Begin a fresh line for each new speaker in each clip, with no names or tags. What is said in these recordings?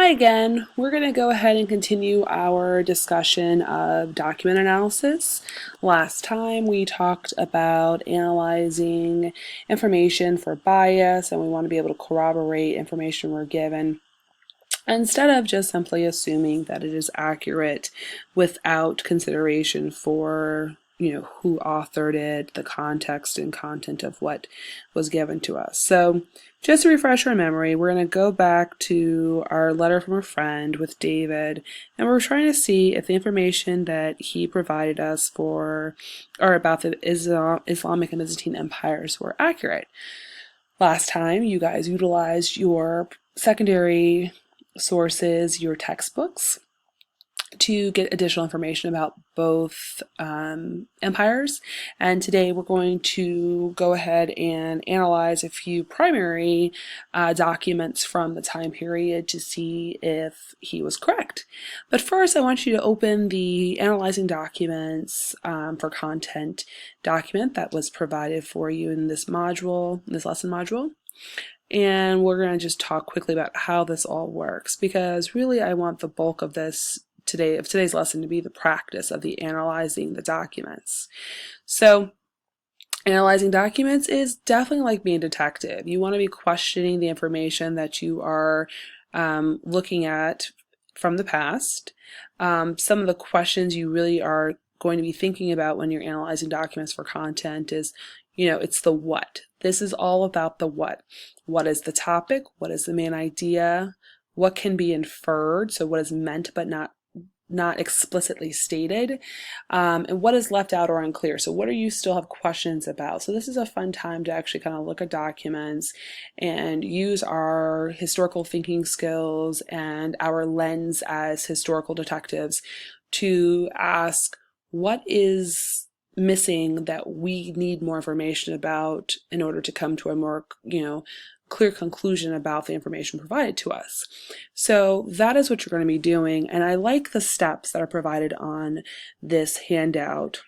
Hi again. We're going to go ahead and continue our discussion of document analysis. Last time we talked about analyzing information for bias, and we want to be able to corroborate information we're given instead of just simply assuming that it is accurate without consideration for who authored it, the context and content of what was given to us. So just to refresh our memory, we're going to go back to our letter from a friend with David, and we're trying to see if the information that he provided us for or about the Islamic and Byzantine empires were accurate. Last time you guys utilized your secondary sources, your textbooks, to get additional information about both empires, and today we're going to go ahead and analyze a few primary documents from the time period to see if he was correct. But first I want you to open the analyzing documents for content document that was provided for you in this module, this lesson module. And we're going to just talk quickly about how this all works, because really I want the bulk of today's lesson to be the practice of the analyzing the documents. So analyzing documents is definitely like being a detective. You want to be questioning the information that you are looking at from the past. Some of the questions you really are going to be thinking about when you're analyzing documents for content is, it's the what. This is all about the what. What is the topic? What is the main idea? What can be inferred? So what is meant but not explicitly stated, and what is left out or unclear. So what do you still have questions about? So this is a fun time to actually kind of look at documents and use our historical thinking skills and our lens as historical detectives to ask, what is missing that we need more information about in order to come to a more clear conclusion about the information provided to us. So that is what you're going to be doing, and I like the steps that are provided on this handout.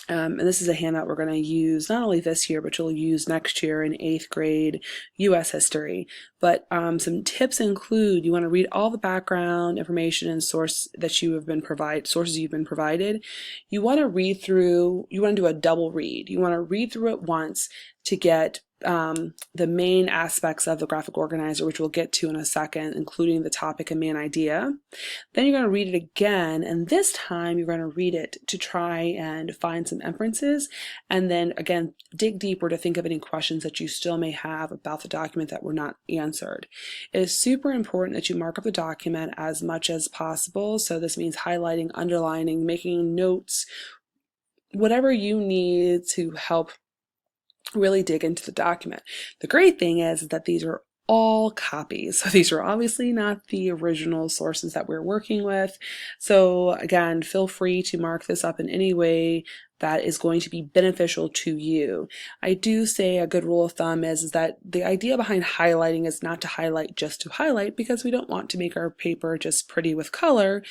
And this is a handout we're going to use not only this year, but you'll use next year in 8th grade U.S. history. But some tips include, you want to read all the background information and sources you've been provided. You want to read through, you want to do a double read. You want to read through it once to get the main aspects of the graphic organizer, which we'll get to in a second, including the topic and main idea. Then you're going to read it again, and this time you're going to read it to try and find some inferences, and then again dig deeper to think of any questions that you still may have about the document that were not answered. It is super important that you mark up the document as much as possible. So this means highlighting, underlining, making notes, whatever you need to help really dig into the document. The great thing is that these are all copies. So these are obviously not the original sources that we're working with. So again, feel free to mark this up in any way that is going to be beneficial to you. I do say a good rule of thumb is that the idea behind highlighting is not to highlight just to highlight, because we don't want to make our paper just pretty with color.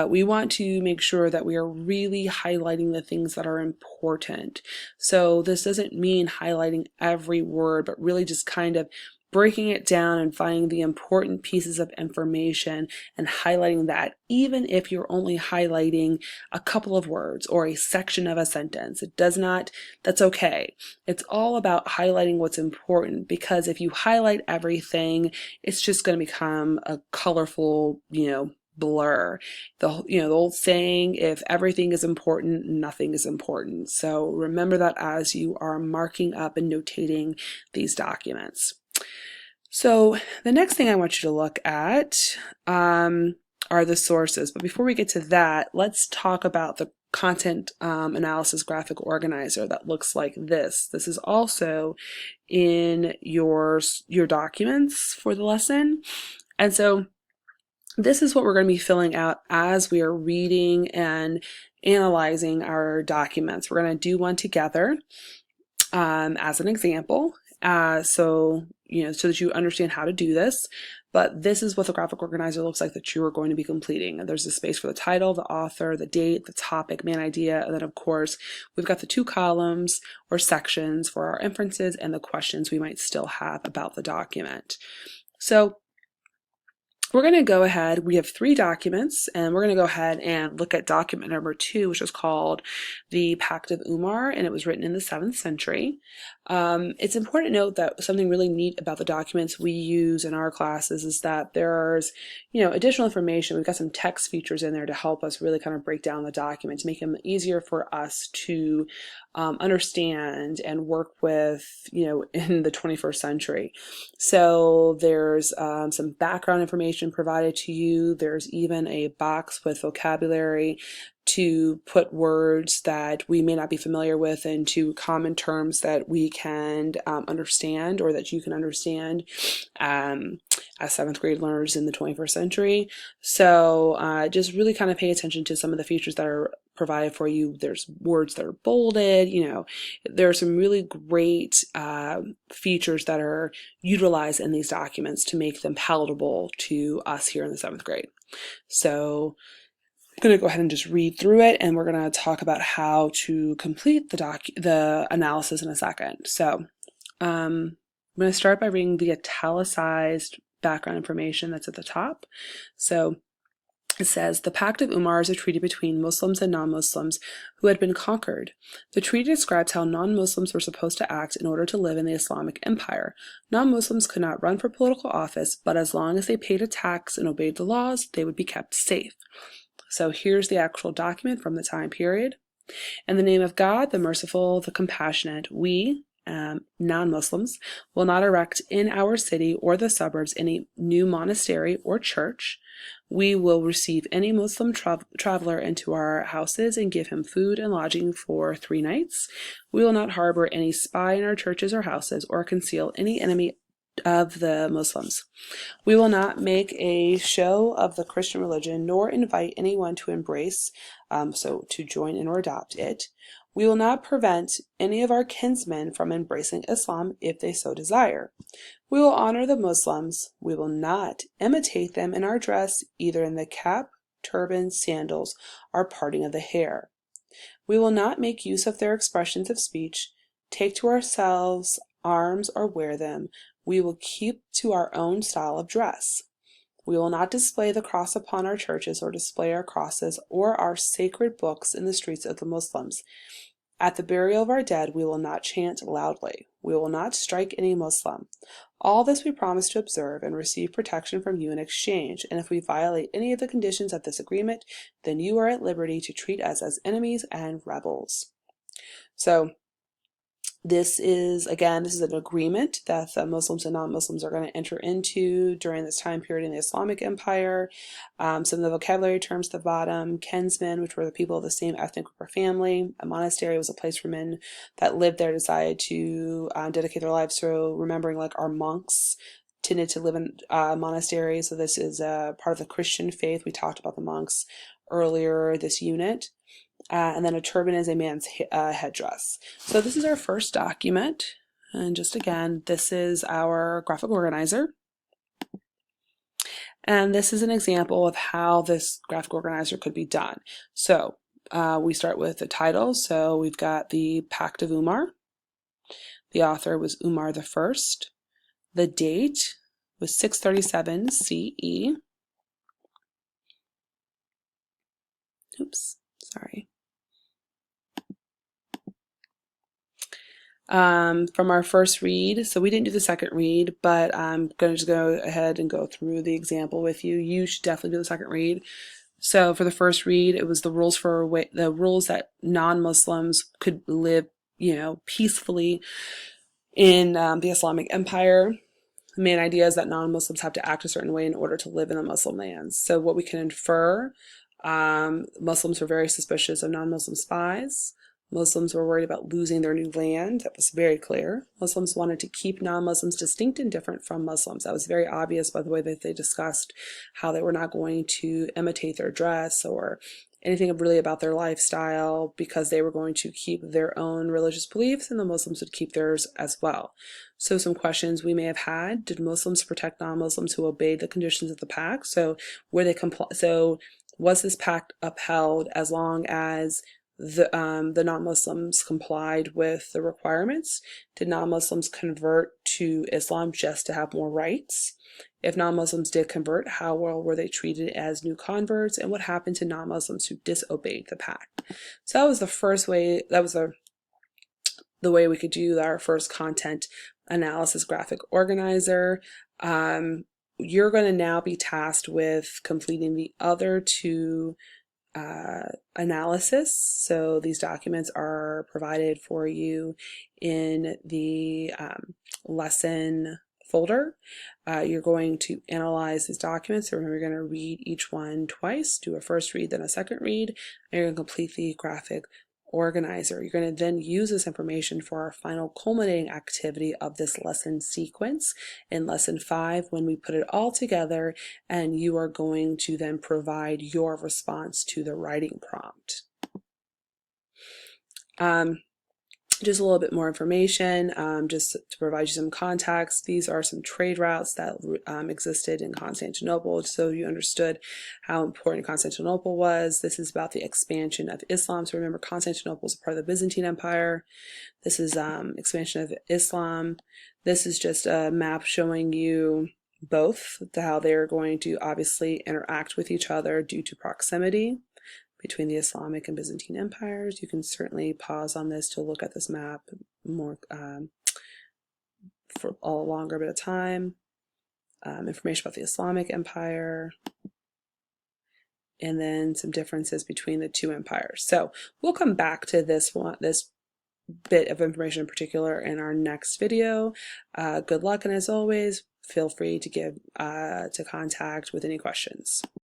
We want to make sure that we are really highlighting the things that are important. So this doesn't mean highlighting every word, but really just kind of breaking it down and finding the important pieces of information and highlighting that, even if you're only highlighting a couple of words or a section of a sentence. That's okay. It's all about highlighting what's important, because if you highlight everything, it's just going to become a colorful, blur. The old saying, if everything is important, nothing is important. So remember that as you are marking up and notating these documents. So the next thing I want you to look at are the sources. But before we get to that, let's talk about the content analysis graphic organizer that looks like this. This is also in your documents for the lesson. And so this is what we're going to be filling out as we are reading and analyzing our documents. We're going to do one together as an example, so that you understand how to do this. But this is what the graphic organizer looks like that you are going to be completing. And there's a space for the title, the author, the date, the topic, main idea, and then of course we've got the 2 columns or sections for our inferences and the questions we might still have about the document. So we're going to go ahead, we have 3 documents, and we're going to go ahead and look at document number 2, which is called the Pact of Umar, and it was written in the 7th century. It's important to note that something really neat about the documents we use in our classes is that there's, additional information. We've got some text features in there to help us really kind of break down the document, to make them easier for us to understand and work with, in the 21st century. So there's some background information provided to you. There's even a box with vocabulary to put words that we may not be familiar with into common terms that we can understand, or that you can understand as 7th grade learners in the 21st century. So just really kind of pay attention to some of the features that are provided for you. There's words that are bolded, there are some really great features that are utilized in these documents to make them palatable to us here in the 7th grade. So I'm going to go ahead and just read through it, and we're going to talk about how to complete the analysis in a second. So I'm going to start by reading the italicized background information that's at the top. So it says, the Pact of Umar is a treaty between Muslims and non-Muslims who had been conquered. The treaty describes how non-Muslims were supposed to act in order to live in the Islamic Empire. Non-Muslims could not run for political office, but as long as they paid a tax and obeyed the laws, they would be kept safe. So here's the actual document from the time period. In the name of God, the merciful, the compassionate, we, non-Muslims, will not erect in our city or the suburbs any new monastery or church. We will receive any Muslim traveler into our houses and give him food and lodging for 3 nights. We will not harbor any spy in our churches or houses, or conceal any enemy of the Muslims. We will not make a show of the Christian religion, nor invite anyone to embrace, so to join in or adopt it. We will not prevent any of our kinsmen from embracing Islam if they so desire. We will honor the Muslims. We will not imitate them in our dress, either in the cap, turban, sandals, or parting of the hair. We will not make use of their expressions of speech, take to ourselves arms, or wear them. We will keep to our own style of dress. We will not display the cross upon our churches, or display our crosses or our sacred books in the streets of the Muslims. At the burial of our dead, we will not chant loudly. We will not strike any Muslim. All this we promise to observe and receive protection from you in exchange, and if we violate any of the conditions of this agreement, then you are at liberty to treat us as enemies and rebels. So this is an agreement that the Muslims and non-Muslims are going to enter into during this time period in the Islamic Empire. Some of the vocabulary terms at the bottom: kinsmen, which were the people of the same ethnic group or family. A monastery was a place where men that lived there decided to dedicate their lives to remembering, like our monks tended to live in monasteries. So this is part of the Christian faith. We talked about the monks earlier this unit. And then a turban is a man's headdress. So this is our first document. And just again, this is our graphic organizer. And this is an example of how this graphic organizer could be done. So we start with the title. So we've got the Pact of Umar. The author was Umar the First. The date was 637 CE. Oops, sorry. From our first read, so we didn't do the second read, but I'm going to just go ahead and go through the example with you. You should definitely do the second read. So for the first read, it was the rules that non-Muslims could live, peacefully in the Islamic Empire. The main idea is that non-Muslims have to act a certain way in order to live in the Muslim lands. So what we can infer, Muslims were very suspicious of non-Muslim spies. Muslims were worried about losing their new land. That was very clear. Muslims wanted to keep non-Muslims distinct and different from Muslims. That was very obvious by the way that they discussed how they were not going to imitate their dress or anything really about their lifestyle, because they were going to keep their own religious beliefs and the Muslims would keep theirs as well. So some questions we may have had: did Muslims protect non-Muslims who obeyed the conditions of the pact? So was this pact upheld as long as the non-Muslims complied with the requirements? Did non-Muslims convert to Islam just to have more rights? If non-Muslims did convert, how well were they treated as new converts? And what happened to non-Muslims who disobeyed the pact? So that was the first way, that was the way we could do our first content analysis graphic organizer. You're going to now be tasked with completing the other two analysis. So these documents are provided for you in the lesson folder. You're going to analyze these documents. So remember, you're going to read each one twice, do a first read, then a second read, and you're going to complete the graphic organizer. You're going to then use this information for our final culminating activity of this lesson sequence in lesson 5 when we put it all together, and you are going to then provide your response to the writing prompt. Just a little bit more information, just to provide you some context. These are some trade routes that existed in Constantinople, so you understood how important Constantinople was. This is about the expansion of Islam. So remember, Constantinople is a part of the Byzantine Empire. This is expansion of Islam. This is just a map showing you both how they're going to obviously interact with each other due to proximity between the Islamic and Byzantine empires. You can certainly pause on this to look at this map more for a longer bit of time. Information about the Islamic Empire, and then some differences between the two empires. So we'll come back to this bit of information in particular in our next video. Good luck, and as always, feel free to contact with any questions.